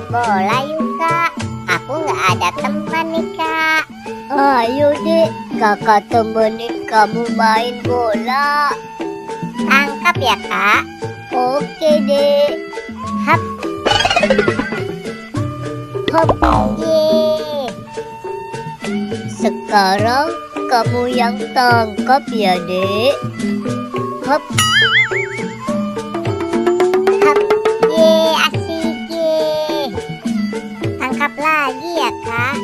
bola yuk kak. Aku nggak ada teman nih kak. Ayo dek, kakak temenin kamu main bola. Tangkap ya kak. Oke dek. Hap. Hop. Yeay. Sekarang kamu yang tangkap ya dek. Hop. Hap. Yeay, asik yeay. Tangkap lagi ya kak.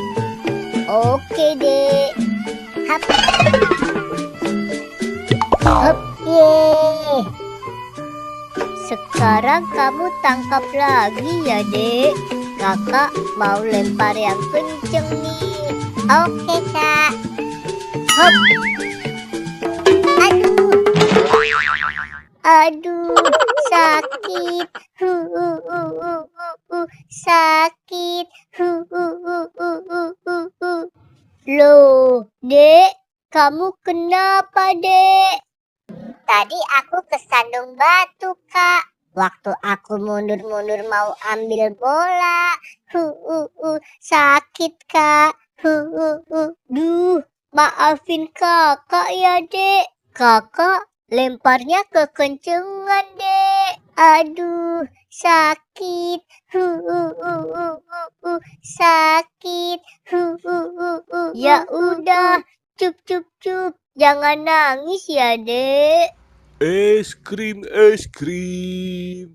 Oke dek. Hap. Hop. Yeay. Sekarang kamu tangkap lagi ya dek. Kakak mau lempar yang kenceng nih. Oke kak. Hop. Aduh. Aduh, sakit. Sakit. Loh, dek, kamu kenapa, dek? Tadi aku kesandung batu kak. Waktu aku mundur-mundur mau ambil bola. Sakit, kak. Duh, maafin kakak ya, dek. Kakak lemparnya kekencengan, dek. Aduh, sakit. Sakit. Ya udah, cup. Jangan nangis ya, dek. Es krim, es krim.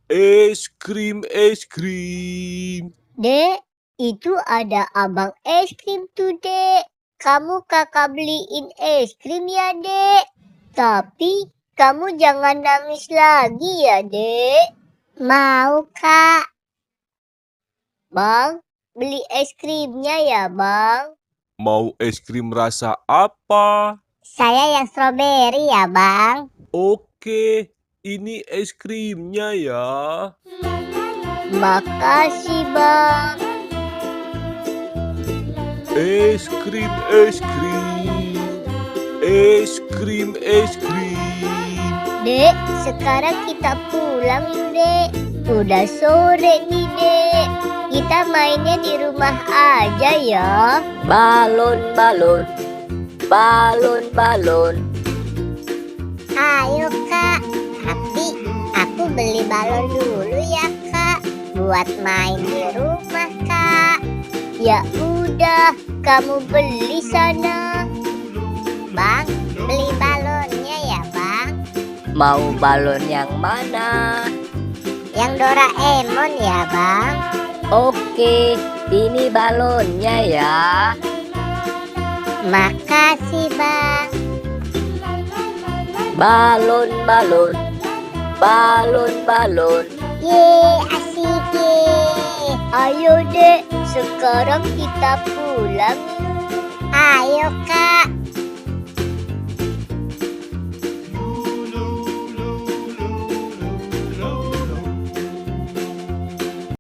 Es krim, es krim. Dek, itu ada abang es krim tuh, dek. Kamu kakak beliin es krim ya, dek. Tapi kamu jangan nangis lagi ya, dek. Mau kak. Bang, beli es krimnya ya, bang. Mau es krim rasa apa? Saya yang stroberi ya bang. Oke, ini es krimnya ya. Makasih, bang. Es krim, es krim. Es krim, es krim. Dek, sekarang kita pulang yuk, dek. Udah sore nih, dek. Kita mainnya di rumah aja ya. Balon. Ayo kak. Tapi aku beli balon dulu ya kak. Buat main di rumah kak. Ya udah, kamu beli sana. Bang, beli balonnya ya bang. Mau balon yang mana? Yang Doraemon ya bang. Oke, ini balonnya ya. Makasih bang. Balon. Yeay, asik yeay. Ayo, dek. Sekarang kita pulang. Ayo kak.